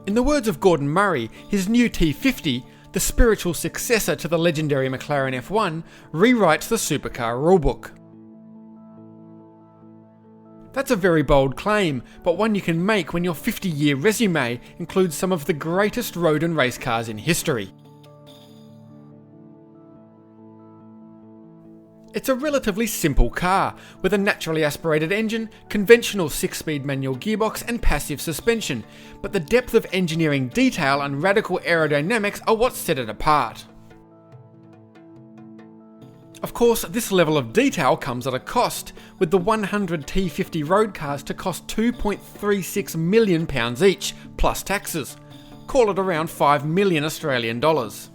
In the words of Gordon Murray, his new T.50, the spiritual successor to the legendary McLaren F1, rewrites the supercar rulebook. That's a very bold claim, but one you can make when your 50-year resume includes some of the greatest road and race cars in history. It's a relatively simple car, with a naturally aspirated engine, conventional 6-speed manual gearbox and passive suspension, but the depth of engineering detail and radical aerodynamics are what set it apart. Of course, this level of detail comes at a cost, with the 100 T50 road cars to cost £2.36 million each, plus taxes. Call it around $5 million Australian dollars.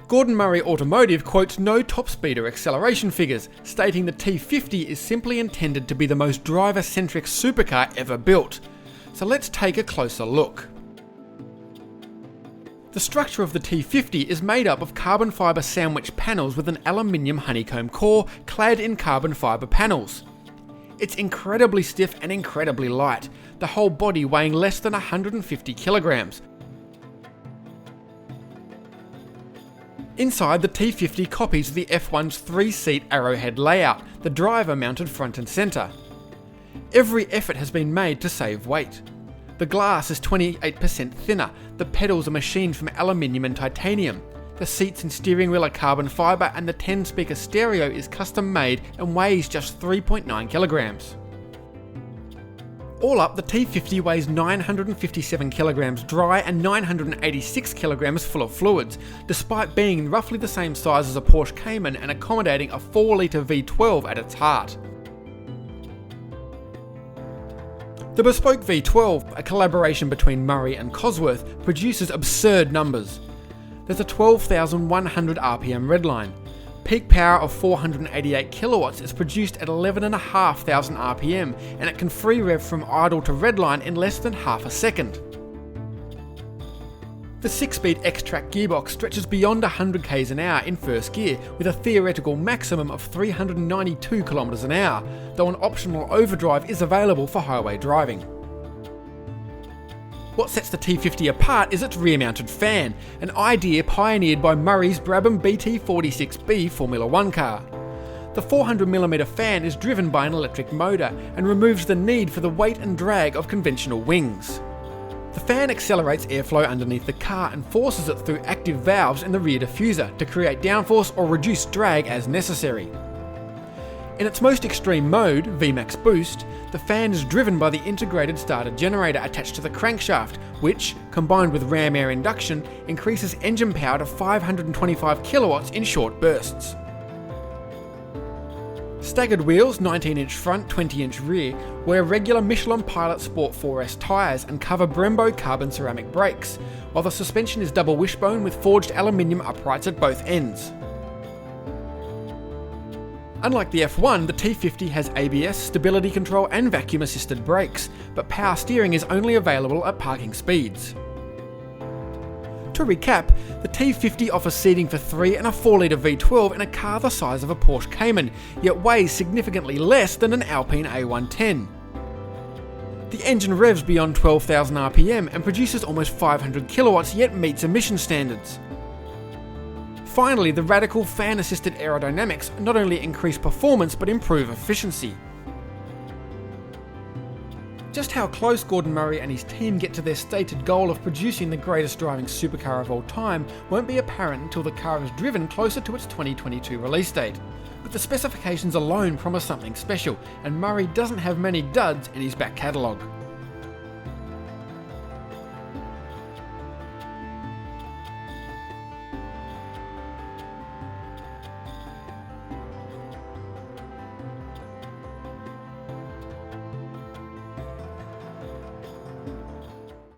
Gordon Murray Automotive quotes no top speed or acceleration figures, stating the T50 is simply intended to be the most driver-centric supercar ever built. So let's take a closer look. The structure of the T50 is made up of carbon fibre sandwich panels with an aluminium honeycomb core clad in carbon fibre panels. It's incredibly stiff and incredibly light, the whole body weighing less than 150 kilograms. Inside, the T50 copies the F1's 3-seat arrowhead layout, the driver mounted front and centre. Every effort has been made to save weight. The glass is 28% thinner, the pedals are machined from aluminium and titanium, the seats and steering wheel are carbon fibre, and the 10-speaker stereo is custom made and weighs just 3.9 kilograms. All up, the T50 weighs 957 kilograms dry and 986 kilograms full of fluids, despite being roughly the same size as a Porsche Cayman and accommodating a 4-litre V12 at its heart. The bespoke V12, a collaboration between Murray and Cosworth, produces absurd numbers. There's a 12,100 RPM redline. Peak power of 488 kilowatts is produced at 11,500 RPM, and it can free rev from idle to redline in less than half a second. The 6-speed X-Track gearbox stretches beyond 100 km an hour in first gear, with a theoretical maximum of 392 km an hour, though an optional overdrive is available for highway driving. What sets the T50 apart is its rear-mounted fan, an idea pioneered by Murray's Brabham BT46B Formula 1 car. The 400mm fan is driven by an electric motor and removes the need for the weight and drag of conventional wings. The fan accelerates airflow underneath the car and forces it through active valves in the rear diffuser to create downforce or reduce drag as necessary. In its most extreme mode, VMAX Boost, the fan is driven by the integrated starter generator attached to the crankshaft, which, combined with ram air induction, increases engine power to 525 kilowatts in short bursts. Staggered wheels, 19-inch front, 20-inch rear, wear regular Michelin Pilot Sport 4S tyres and cover Brembo carbon ceramic brakes, while the suspension is double wishbone with forged aluminium uprights at both ends. Unlike the F1, the T50 has ABS, stability control and vacuum-assisted brakes, but power steering is only available at parking speeds. To recap, the T50 offers seating for 3 and a 4-litre V12 in a car the size of a Porsche Cayman, yet weighs significantly less than an Alpine A110. The engine revs beyond 12,000 RPM and produces almost 500 kilowatts, yet meets emission standards. Finally, the radical fan-assisted aerodynamics not only increase performance but improve efficiency. Just how close Gordon Murray and his team get to their stated goal of producing the greatest driving supercar of all time won't be apparent until the car is driven closer to its 2022 release date. But the specifications alone promise something special, and Murray doesn't have many duds in his back catalogue.